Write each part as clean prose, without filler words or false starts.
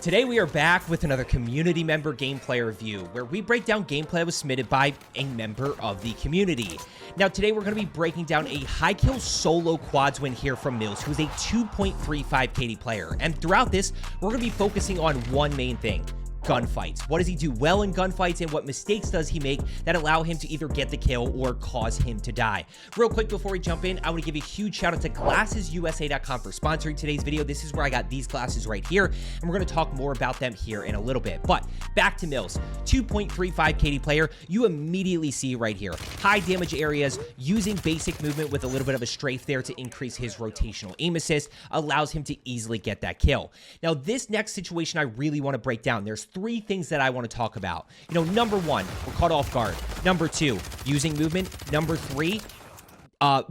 Today we are back with another community member gameplay review, where we break down gameplay that was submitted by a member of the community. Now today we're going to be breaking down a high kill solo quads win here from Mills, who is a 2.35 KD player. And throughout this, we're going to be focusing on one main thing: gunfights. What does he do well in gunfights, and what mistakes does he make that allow him to either get the kill or cause him to die? Real quick before we jump in, I want to give a huge shout out to GlassesUSA.com for sponsoring today's video. This is where I got these glasses right here, and we're going to talk more about them here in a little bit. But back to Mills, 2.35 KD player. You immediately see right here, high damage areas, using basic movement with a little bit of a strafe there to increase his rotational aim assist, allows him to easily get that kill. Now this next situation I really want to break down. There's three things that I want to talk about. Number one, we're caught off guard. Number two, using movement. Number three,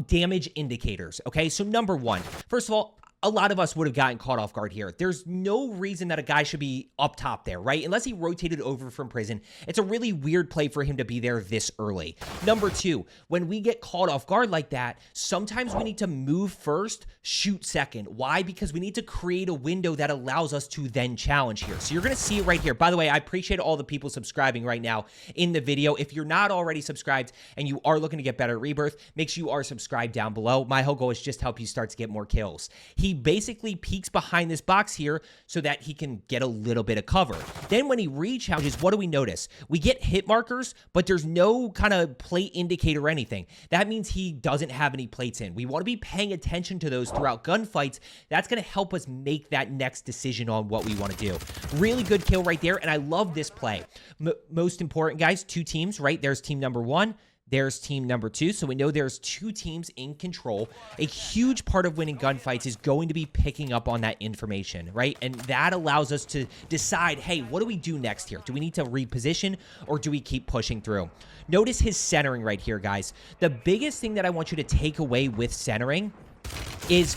damage indicators. Okay, so number one, first of all, a lot of us would have gotten caught off guard here. There's no reason that a guy should be up top there, right? Unless he rotated over from prison. It's a really weird play for him to be there this early. Number two, when we get caught off guard like that, sometimes we need to move first, shoot second. Why? Because we need to create a window that allows us to then challenge here. So you're going to see it right here. By the way, I appreciate all the people subscribing right now in the video. If you're not already subscribed and you are looking to get better at Rebirth, make sure you are subscribed down below. My whole goal is just help you start to get more kills. He basically peeks behind this box here so that he can get a little bit of cover. Then when he re-challenges, what do we notice? We get hit markers, but there's no kind of plate indicator or anything. That means he doesn't have any plates in. We want to be paying attention to those throughout gunfights. That's going to help us make that next decision on what we want to do. Really good kill right there, and I love this play. Most important, guys, two teams, right? There's team number one. There's team number two, so we know there's two teams in control. A huge part of winning gunfights is going to be picking up on that information, right? And that allows us to decide, hey, what do we do next here? Do we need to reposition, or do we keep pushing through? Notice his centering right here, guys. The biggest thing that I want you to take away with centering is,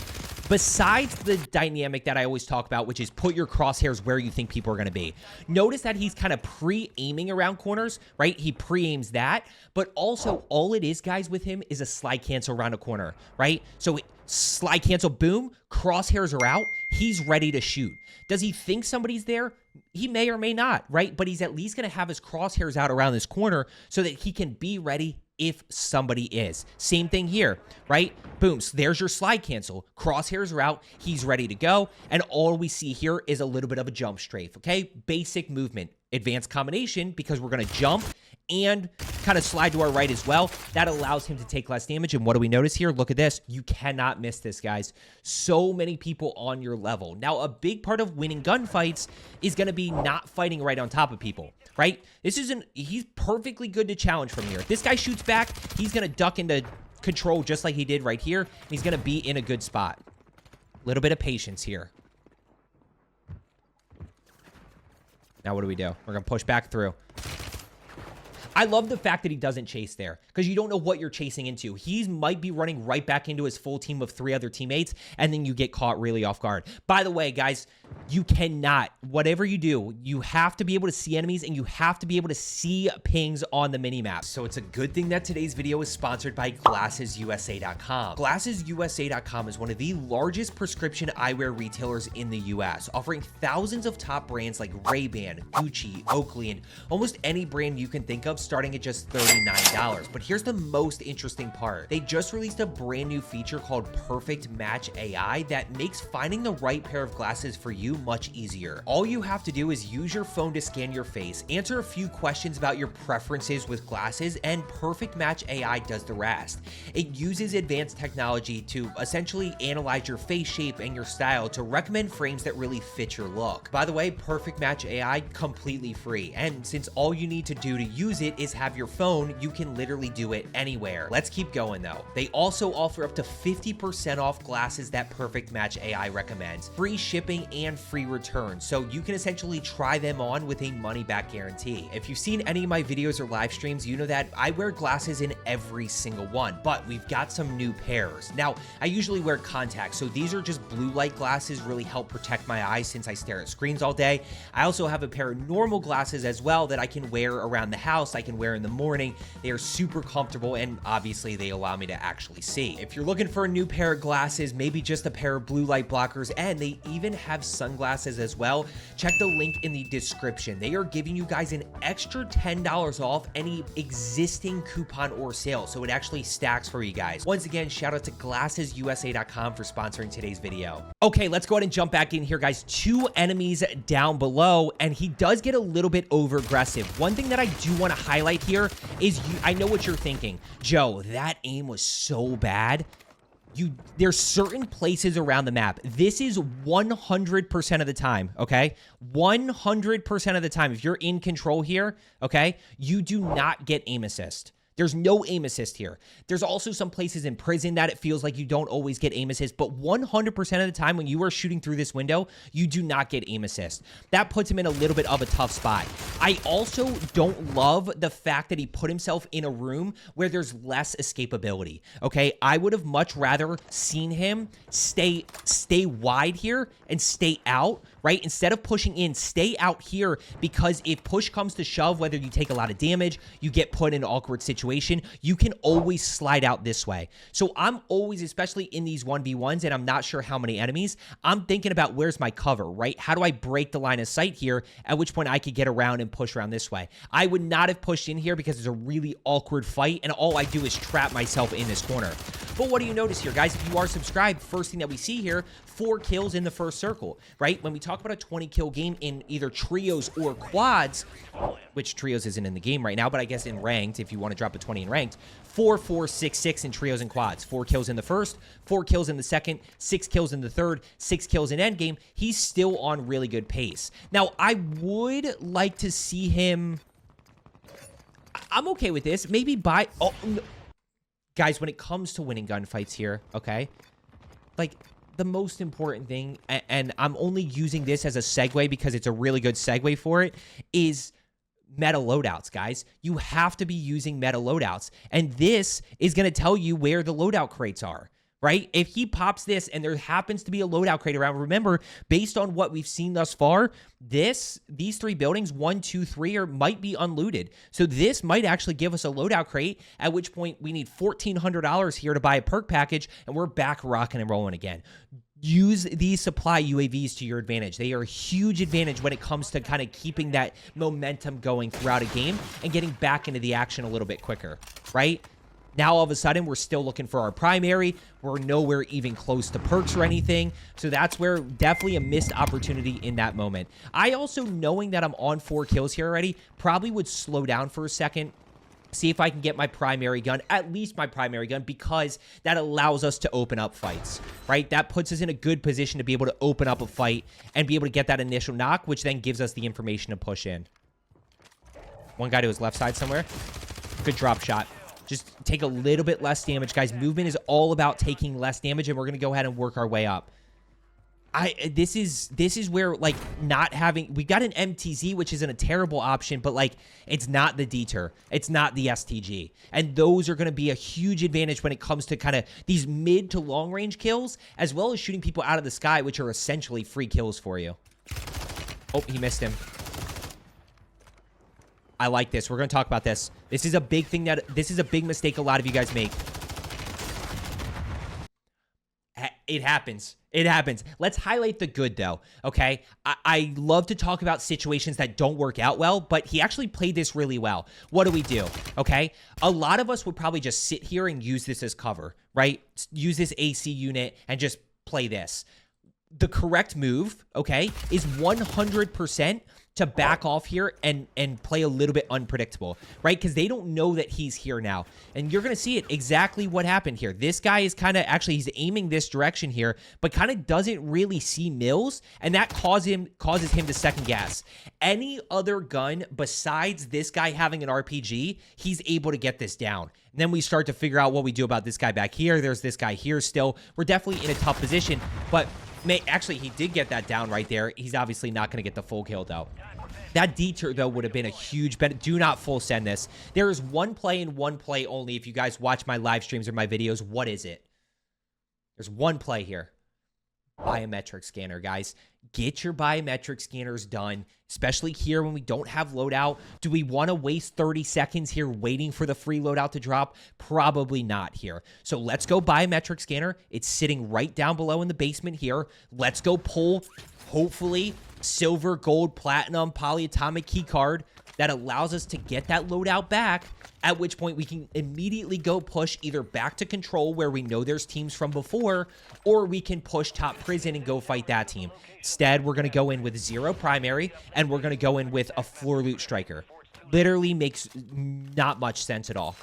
besides the dynamic that I always talk about, which is put your crosshairs where you think people are going to be. Notice that he's kind of pre-aiming around corners, right? He pre-aims that, but also all it is, guys, with him is a slide cancel around a corner, right? So slide cancel, boom, crosshairs are out. He's ready to shoot. Does he think somebody's there? He may or may not, right? But he's at least going to have his crosshairs out around this corner so that he can be ready if somebody is. Same thing here, right? Boom, so there's your slide cancel. Crosshairs are out, he's ready to go, and all we see here is a little bit of a jump strafe, okay? Basic movement, advanced combination, because we're gonna jump and kind of slide to our right as well. That allows him to take less damage, and what do we notice here? Look at this. You cannot miss this, guys. So many people on your level. Now, a big part of winning gunfights is gonna be not fighting right on top of people, right? He's perfectly good to challenge from here. If this guy shoots back, he's gonna duck into control just like he did right here, and he's gonna be in a good spot. A little bit of patience here. Now what do? We're gonna push back through. I love the fact that he doesn't chase there, because you don't know what you're chasing into. He might be running right back into his full team of 3 other teammates, and then you get caught really off guard. By the way, guys, you cannot, whatever you do, you have to be able to see enemies, and you have to be able to see pings on the minimap. So it's a good thing that today's video is sponsored by GlassesUSA.com. GlassesUSA.com is one of the largest prescription eyewear retailers in the US, offering thousands of top brands like Ray-Ban, Gucci, Oakley, and almost any brand you can think of, starting at just $39. But here's the most interesting part. They just released a brand new feature called Perfect Match AI that makes finding the right pair of glasses for you much easier. All you have to do is use your phone to scan your face, answer a few questions about your preferences with glasses, and Perfect Match AI does the rest. It uses advanced technology to essentially analyze your face shape and your style to recommend frames that really fit your look. By the way, Perfect Match AI completely free, and since all you need to do to use it is have your phone, you can literally do it anywhere. Let's keep going though. They also offer up to 50% off glasses that Perfect Match AI recommends, free shipping and free returns, so you can essentially try them on with a money-back guarantee. If you've seen any of my videos or live streams, you know that I wear glasses in every single one, but we've got some new pairs. Now, I usually wear contacts, so these are just blue light glasses, really help protect my eyes since I stare at screens all day. I also have a pair of normal glasses as well that I can wear around the house. I can wear in the morning. They are super comfortable, and obviously they allow me to actually see. If you're looking for a new pair of glasses, maybe just a pair of blue light blockers, and they even have sun sunglasses as well, check the link in the description. They are giving you guys an extra $10 off any existing coupon or sale, so it actually stacks for you guys. Once again, shout out to glassesusa.com for sponsoring today's video. Okay, let's go ahead and jump back in here, guys. 2 enemies down below, and he does get a little bit over aggressive. One thing that I do want to highlight here is I know what you're thinking. Joe, that aim was so bad. There's certain places around the map. This is 100% of the time, okay? 100% of the time, if you're in control here, okay, you do not get aim assist. There's no aim assist here. There's also some places in prison that it feels like you don't always get aim assist, but 100% of the time when you are shooting through this window, you do not get aim assist. That puts him in a little bit of a tough spot. I also don't love the fact that he put himself in a room where there's less escapability, okay? I would have much rather seen him stay wide here and stay out, right? Instead of pushing in, stay out here, because if push comes to shove, whether you take a lot of damage, you get put in an awkward situation, you can always slide out this way. So I'm always, especially in these 1v1s, and I'm not sure how many enemies, I'm thinking about where's my cover, right? How do I break the line of sight here, at which point I could get around and push around this way. I would not have pushed in here because it's a really awkward fight, and all I do is trap myself in this corner. But what do you notice here, guys? If you are subscribed, first thing that we see here, 4 kills in the first circle, right? When we talk about a 20-kill game in either trios or quads, which trios isn't in the game right now, but I guess in ranked, if you want to drop a 20 in ranked, 4, 4, 6, 6 in trios and quads. 4 kills in the first, 4 kills in the second, 6 kills in the third, 6 kills in endgame. He's still on really good pace. Now, I would like to see him... I'm okay with this. Maybe buy... Oh, no. Guys, when it comes to winning gunfights here, okay, like, the most important thing, and I'm only using this as a segue because it's a really good segue for it, is meta loadouts, guys. You have to be using meta loadouts, and this is going to tell you where the loadout crates are, right? If he pops this and there happens to be a loadout crate around, remember, based on what we've seen thus far, these 3 buildings, 1, 2, 3, might be unlooted. So this might actually give us a loadout crate, at which point we need $1,400 here to buy a perk package, and we're back rocking and rolling again. Use these supply UAVs to your advantage. They are a huge advantage when it comes to kind of keeping that momentum going throughout a game and getting back into the action a little bit quicker, right? Now, all of a sudden, we're still looking for our primary. We're nowhere even close to perks or anything. So that's where definitely a missed opportunity in that moment. I also, knowing that I'm on 4 kills here already, probably would slow down for a second. See if I can get my primary gun, at least my primary gun, because that allows us to open up fights, right? That puts us in a good position to be able to open up a fight and be able to get that initial knock, which then gives us the information to push in. One guy to his left side somewhere. Good drop shot. Just take a little bit less damage, guys. Movement is all about taking less damage, and we're going to go ahead and work our way up. This is where, like, not having... We got an MTZ, which isn't a terrible option, but, like, it's not the deter. It's not the STG. And those are going to be a huge advantage when it comes to kind of these mid to long-range kills, as well as shooting people out of the sky, which are essentially free kills for you. Oh, he missed him. I like this. We're going to talk about this. This is a big thing this is a big mistake a lot of you guys make. It happens. It happens. Let's highlight the good, though, okay? I love to talk about situations that don't work out well, but he actually played this really well. What do? Okay? A lot of us would probably just sit here and use this as cover, right? Use this AC unit and just play this. The correct move, okay, is 100% to back off here and play a little bit unpredictable, right? Because they don't know that he's here now. And you're going to see it exactly what happened here. This guy is kind of, actually, he's aiming this direction here, but kind of doesn't really see Mills, and that causes him to second guess. Any other gun besides this guy having an RPG, he's able to get this down. And then we start to figure out what we do about this guy back here. There's this guy here still. We're definitely in a tough position, but... Actually, he did get that down right there. He's obviously not going to get the full kill, though. That deter, though, would have been a huge benefit. Do not full send this. There is one play and one play only. If you guys watch my live streams or my videos, what is it? There's one play here. biometric scanner, guys. Get your biometric scanners done, especially here when we don't have loadout. Do we want to waste 30 seconds here waiting for the free loadout to drop? Probably not here. So let's go biometric scanner. It's sitting right down below in the basement here. Let's go pull, hopefully, silver, gold, platinum, polyatomic key card that allows us to get that loadout back, at which point we can immediately go push either back to control where we know there's teams from before, or we can push top prison and go fight that team. Instead, we're going to go in with 0 primary, and we're going to go in with a floor loot striker. Literally makes not much sense at all.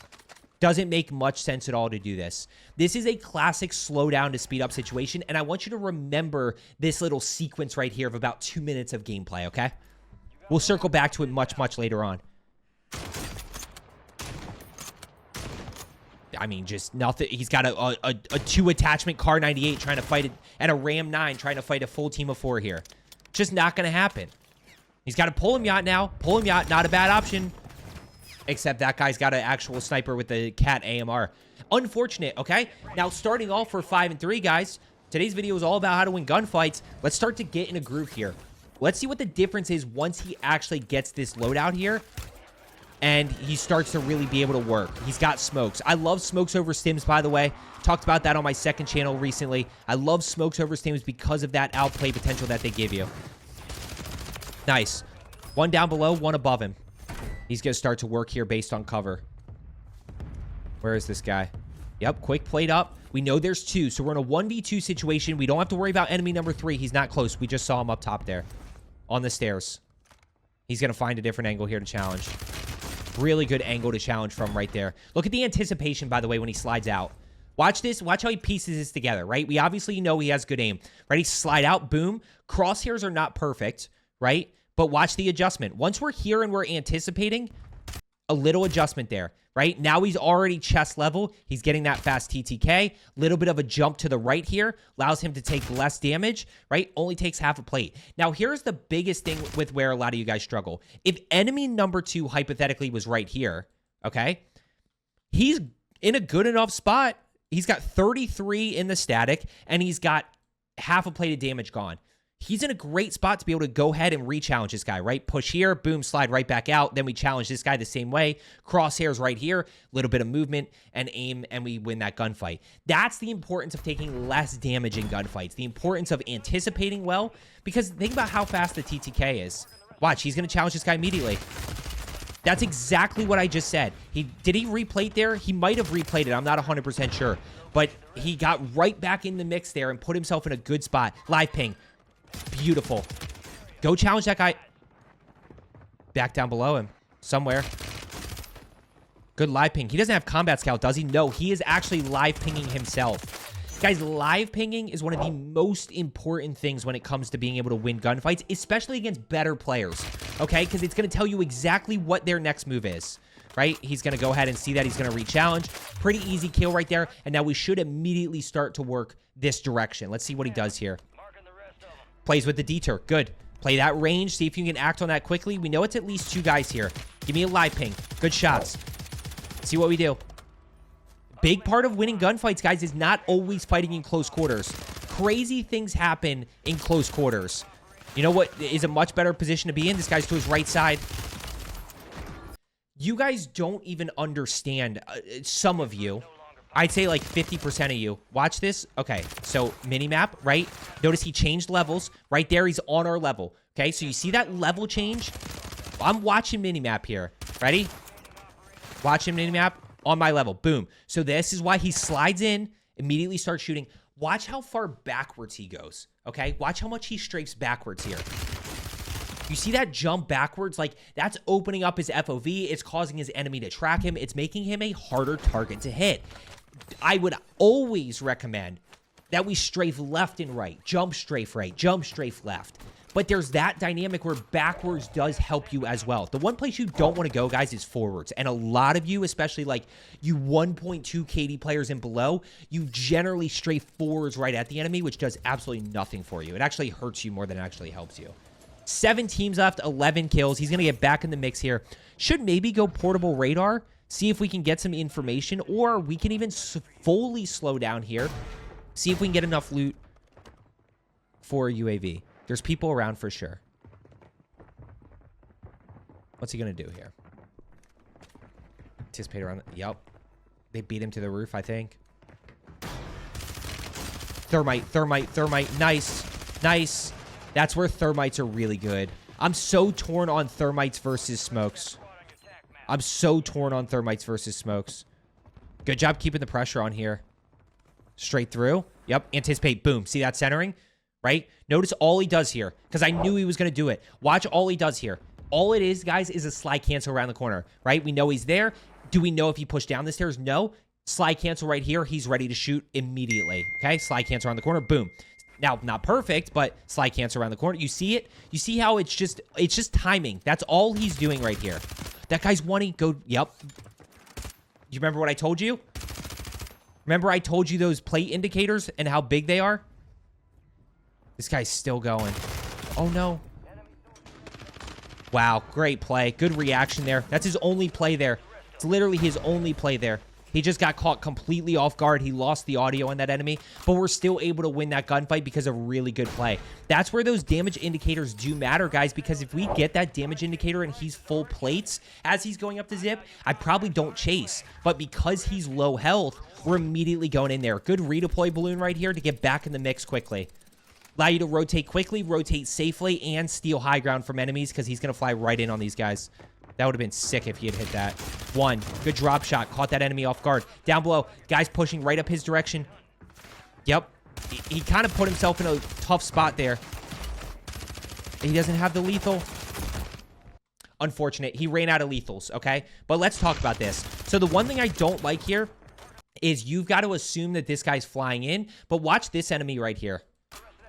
Doesn't make much sense at all to do this. This is a classic slow down to speed up situation, and I want you to remember this little sequence right here of about 2 minutes of gameplay, okay? We'll circle back to it much, much later on. I mean, just nothing. He's got a 2 attachment Car 98 trying to fight it, and a Ram 9 trying to fight a full team of 4 here. Just not going to happen. He's got a pull him yacht now. Pull him yacht, not a bad option. Except that guy's got an actual sniper with the Cat AMR. Unfortunate, okay? Now, starting off for 5 and 3, guys. Today's video is all about how to win gunfights. Let's start to get in a groove here. Let's see what the difference is once he actually gets this loadout here. And he starts to really be able to work. He's got smokes. I love smokes over stims, by the way. Talked about that on my second channel recently. I love smokes over stims because of that outplay potential that they give you. Nice. 1 down below, 1 above him. He's going to start to work here based on cover. Where is this guy? Yep, quick played up. We know there's 2, so we're in a 1v2 situation. We don't have to worry about enemy number 3. He's not close. We just saw him up top there on the stairs. He's going to find a different angle here to challenge. Really good angle to challenge from right there. Look at the anticipation, by the way, when he slides out. Watch this. Watch how he pieces this together, right? We obviously know he has good aim. Ready? Slide out. Boom. Crosshairs are not perfect, right? But watch the adjustment. Once we're here and we're anticipating, a little adjustment there, right? Now he's already chest level. He's getting that fast TTK. Little bit of a jump to the right here. Allows him to take less damage, right? Only takes half a plate. Now, here's the biggest thing with where a lot of you guys struggle. If enemy number 2 hypothetically was right here, okay? He's in a good enough spot. He's got 33 in the static, and he's got half a plate of damage gone. He's in a great spot to be able to go ahead and re-challenge this guy, right? Push here, boom, slide right back out. Then we challenge this guy the same way. Crosshairs right here, a little bit of movement and aim, and we win that gunfight. That's the importance of taking less damage in gunfights. The importance of anticipating well, because think about how fast the TTK is. Watch, he's going to challenge this guy immediately. That's exactly what I just said. Did he replate there? He might have replayed it. I'm not 100% sure. But he got right back in the mix there and put himself in a good spot. Live ping. Beautiful. Go challenge that guy. Back down below him. Somewhere. Good live ping. He doesn't have combat scout, does he? No, he is actually live pinging himself. Guys, live pinging is one of the most important things when it comes to being able to win gunfights, especially against better players, okay? Because it's going to tell you exactly what their next move is, right? He's going to go ahead and see that. He's going to re-challenge. Pretty easy kill right there. And now we should immediately start to work this direction. Let's see what he does here. Plays with the detour. Good. Play that range. See if you can act on that quickly. We know it's at least 2 guys here. Give me a live ping. Good shots. Let's see what we do. Big part of winning gunfights, guys, is not always fighting in close quarters. Crazy things happen in close quarters. You know what is a much better position to be in? This guy's to his right side. You guys don't even understand. Some of you. I'd say like 50% of you. Watch this. Okay, so minimap, right? Notice he changed levels. Right there, he's on our level. Okay, so you see that level change? I'm watching minimap here. Ready? Watching minimap on my level. Boom. So this is why he slides in, immediately starts shooting. Watch how far backwards he goes. Okay, watch how much he strafes backwards here. You see that jump backwards? Like, that's opening up his FOV. It's causing his enemy to track him. It's making him a harder target to hit. I would always recommend that we strafe left and right. Jump strafe right. Jump strafe left. But there's that dynamic where backwards does help you as well. The one place you don't want to go, guys, is forwards. And a lot of you, especially like you 1.2 KD players and below, you generally strafe forwards right at the enemy, which does absolutely nothing for you. It actually hurts you more than it actually helps you. 7 teams left, 11 kills. He's going to get back in the mix here. Should maybe go portable radar, see if we can get some information, or we can even fully slow down here, see if we can get enough loot for a UAV. There's people around for sure. What's he going to do here? Anticipate around. Yep. They beat him to the roof, I think. Thermite, thermite, thermite. Nice. Nice. That's where thermites are really good. I'm so torn on thermites versus smokes. I'm so torn on thermites versus smokes. Good job keeping the pressure on here. Straight through. Yep. Anticipate. Boom. See that centering? Right? Notice all he does here. Because I knew he was going to do it. Watch all he does here. All it is, guys, is a slide cancel around the corner. Right? We know he's there. Do we know if he pushed down the stairs? No. Slide cancel right here. He's ready to shoot immediately. Okay? Slide cancel around the corner. Boom. Now, not perfect, but slide cancel around the corner. You see it? You see how it's just timing. That's all he's doing right here. That guy's wanting go. Yep. You remember what I told you? Remember I told you those plate indicators and how big they are? This guy's still going. Oh, no. Wow, great play. Good reaction there. That's his only play there. It's literally his only play there. He just got caught completely off guard. He lost the audio on that enemy, but we're still able to win that gunfight because of really good play. That's where those damage indicators do matter, guys, because if we get that damage indicator and he's full plates as he's going up the zip, I probably don't chase. But because he's low health, we're immediately going in there. Good redeploy balloon right here to get back in the mix quickly. Allow you to rotate quickly, rotate safely, and steal high ground from enemies because he's going to fly right in on these guys. That would have been sick if he had hit that. One. Good drop shot. Caught that enemy off guard. Down below. Guys pushing right up his direction. Yep. He kind of put himself in a tough spot there. He doesn't have the lethal. Unfortunate. He ran out of lethals, okay? But let's talk about this. So the one thing I don't like here is you've got to assume that this guy's flying in. But watch this enemy right here.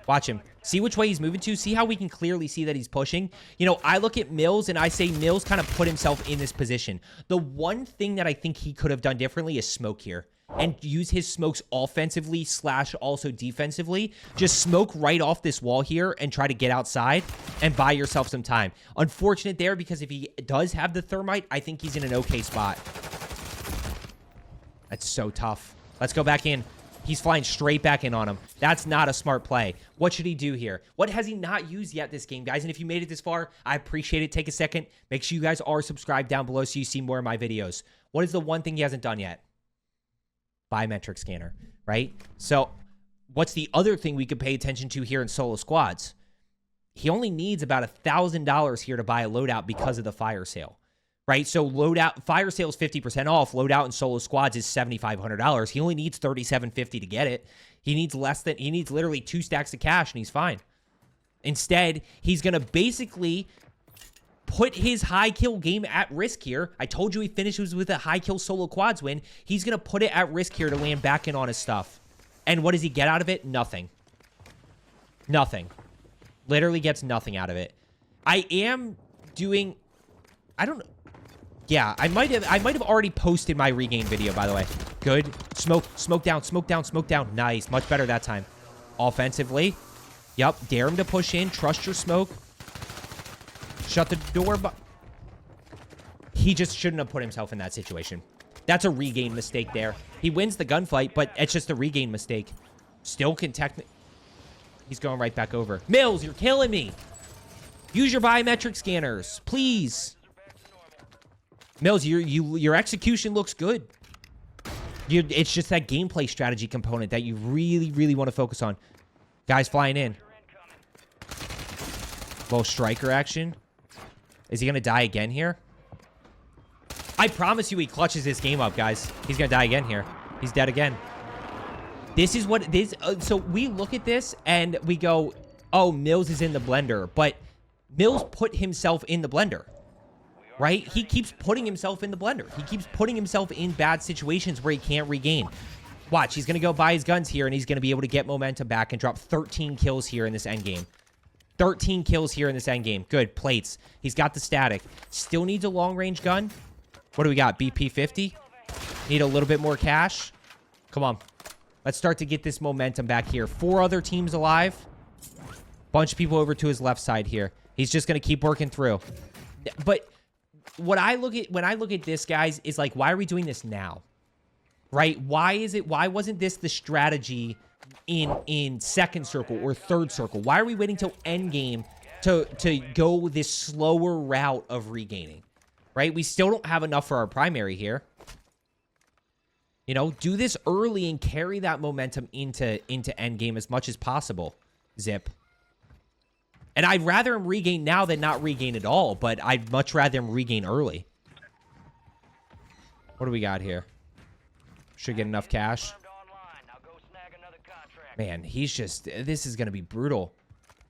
Watch him. See which way he's moving to. See how we can clearly see that he's pushing. You know, I look at Mills and I say Mills kind of put himself in this position. The one thing that I think he could have done differently is smoke here. And use his smokes offensively / also defensively. Just smoke right off this wall here and try to get outside and buy yourself some time. Unfortunate there because if he does have the thermite, I think he's in an okay spot. That's so tough. Let's go back in. He's flying straight back in on him. That's not a smart play. What should he do here? What has he not used yet this game, guys? And if you made it this far, I appreciate it. Take a second. Make sure you guys are subscribed down below so you see more of my videos. What is the one thing he hasn't done yet? Biometric scanner, right? So what's the other thing we could pay attention to here in solo squads? He only needs about $1,000 here to buy a loadout because of the fire sale. Right, so loadout, fire sale is 50% off. Loadout in solo squads is $7,500. He only needs $3,750 to get it. He needs literally 2 stacks of cash, and he's fine. Instead, he's gonna basically put his high kill game at risk here. I told you he finishes with a high kill solo quads win. He's gonna put it at risk here to land back in on his stuff. And what does he get out of it? Nothing. Nothing. Literally gets nothing out of it. I am doing. I don't know. Yeah, I might have already posted my regain video, by the way. Good. Smoke down, smoke down, smoke down. Nice. Much better that time. Offensively. Yep. Dare him to push in. Trust your smoke. Shut the door. He just shouldn't have put himself in that situation. That's a regain mistake there. He wins the gunfight, but it's just a regain mistake. Still can technically. He's going right back over. Mills, you're killing me. Use your biometric scanners, please. Mills, your execution looks good. It's just that gameplay strategy component that you really, really want to focus on. Guys flying in. Little striker action. Is he going to die again here? I promise you he clutches this game up, guys. He's going to die again here. He's dead again. This is what this. So we look at this and we go, oh, Mills is in the blender. But Mills put himself in the blender. Right? He keeps putting himself in the blender. He keeps putting himself in bad situations where he can't regain. Watch, he's going to go buy his guns here, and he's going to be able to get momentum back and drop 13 kills here in this endgame. 13 kills here in this endgame. Good, plates. He's got the static. Still needs a long-range gun. What do we got? BP 50? Need a little bit more cash. Come on. Let's start to get this momentum back here. 4 other teams alive. Bunch of people over to his left side here. He's just going to keep working through. But what I look at when I look at this, guys, is like, why are we doing this now? right? Why wasn't this the strategy in second circle or third circle? Why are we waiting till endgame to go this slower route of regaining, right? We still don't have enough for our primary here. You know, do this early and carry that momentum into endgame as much as possible. Zip. And I'd rather him regain now than not regain at all, but I'd much rather him regain early. What do we got here? Should get enough cash. Man, he's just... This is going to be brutal.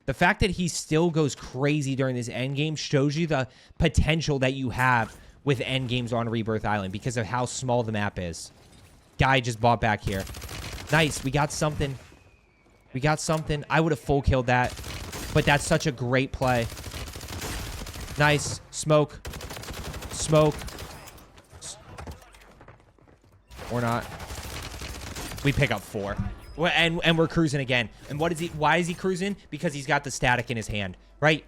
The fact that he still goes crazy during this endgame shows you the potential that you have with endgames on Rebirth Island because of how small the map is. Guy just bought back here. Nice. We got something. We got something. I would have full killed that. But that's such a great play. Nice. Smoke. Smoke. Or not. We pick up 4. And we're cruising again. And what is he? Why is he cruising? Because he's got the static in his hand. Right?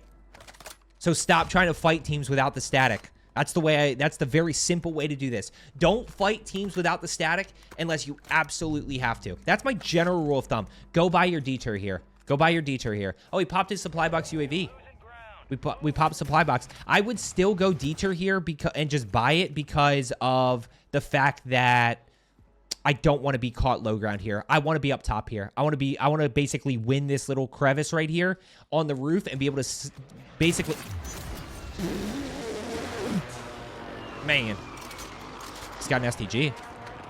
So stop trying to fight teams without the static. That's the way that's the very simple way to do this. Don't fight teams without the static unless you absolutely have to. That's my general rule of thumb. Go buy your detour here. Go buy your detour here. Oh, he popped his supply box UAV. We popped supply box. I would still go detour here and just buy it because of the fact that I don't want to be caught low ground here. I want to be up top here. I want to basically win this little crevice right here on the roof and be able to basically... Man, he's got an STG.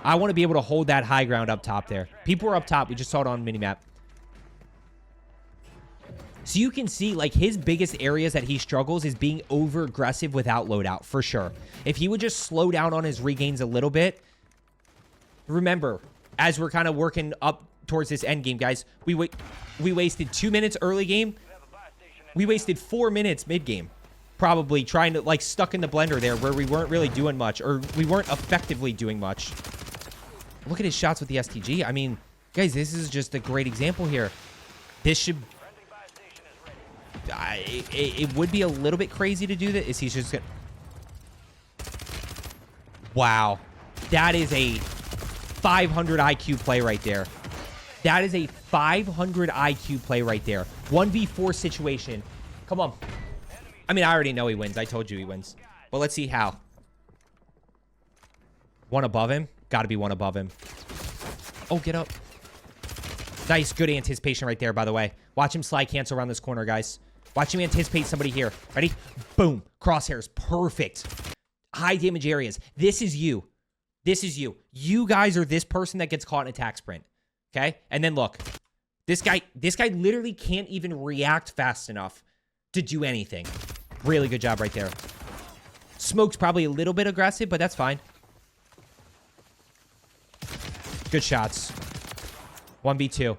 I want to be able to hold that high ground up top there. People are up top. We just saw it on minimap. So you can see, like, his biggest areas that he struggles is being over-aggressive without loadout, for sure. If he would just slow down on his regains a little bit. Remember, as we're kind of working up towards this end game, guys, we wasted 2 minutes early game. We wasted 4 minutes mid game. Probably trying to, like, stuck in the blender there where we weren't really doing much, or we weren't effectively doing much. Look at his shots with the STG. I mean, guys, this is just a great example here. This should... it would be a little bit crazy to do that. Is he's just gonna... Wow. That is a 500 IQ play right there. That is a 500 IQ play right there. 1v4 situation. Come on. I mean, I already know he wins. I told you he wins. But let's see how. One above him. Got to be one above him. Oh, get up. Nice. Good anticipation right there, by the way. Watch him slide cancel around this corner, guys. Watch him anticipate somebody here. Ready? Boom. Crosshairs. Perfect. High damage areas. This is you. This is you. You guys are this person that gets caught in attack sprint. Okay? And then look. This guy literally can't even react fast enough to do anything. Really good job right there. Smoke's probably a little bit aggressive, but that's fine. Good shots. 1v2.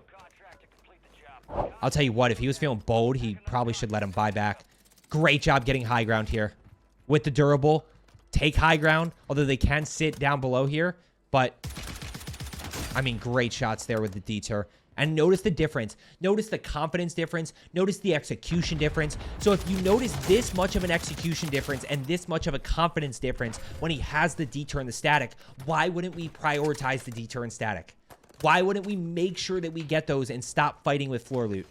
I'll tell you what, if he was feeling bold, he probably should let him buy back. Great job getting high ground here. With the durable, take high ground, although they can sit down below here. But, I mean, great shots there with the detour. And notice the difference. Notice the confidence difference. Notice the execution difference. So if you notice this much of an execution difference and this much of a confidence difference when he has the detour and the static, why wouldn't we prioritize the detour and static? Why wouldn't we make sure that we get those and stop fighting with floor loot?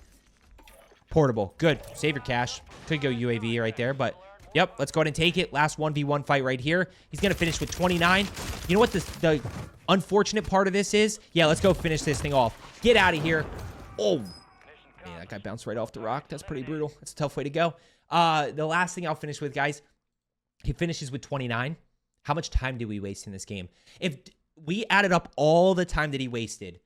Portable. Good. Save your cash. Could go UAV right there, but yep, let's go ahead and take it. Last 1v1 fight right here. He's going to finish with 29. You know what the unfortunate part of this is? Yeah, let's go finish this thing off. Get out of here. Oh, man, that guy bounced right off the rock. That's pretty brutal. That's a tough way to go. The last thing I'll finish with, guys, he finishes with 29. How much time did we waste in this game? If we added up all the time that he wasted,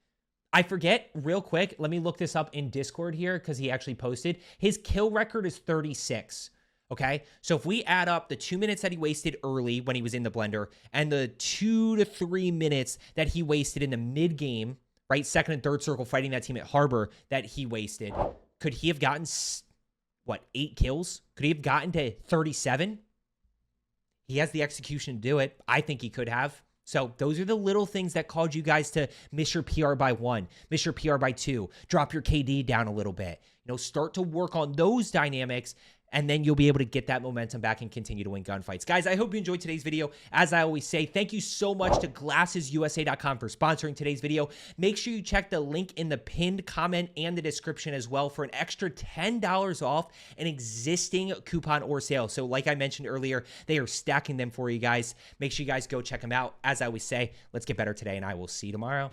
I forget real quick. Let me look this up in Discord here because he actually posted. His kill record is 36. Okay, so if we add up the 2 minutes that he wasted early when he was in the blender and the 2 to 3 minutes that he wasted in the mid game, right, second and third circle fighting that team at Harbor that he wasted, could he have gotten, what, 8 kills? Could he have gotten to 37? He has the execution to do it. I think he could have. So those are the little things that caused you guys to miss your PR by 1, miss your PR by 2, drop your KD down a little bit. You know, start to work on those dynamics. and then you'll be able to get that momentum back and continue to win gunfights. Guys, I hope you enjoyed today's video. As I always say, thank you so much to GlassesUSA.com for sponsoring today's video. Make sure you check the link in the pinned comment and the description as well for an extra $10 off an existing coupon or sale. So like I mentioned earlier, they are stacking them for you guys. Make sure you guys go check them out. As I always say, let's get better today, and I will see you tomorrow.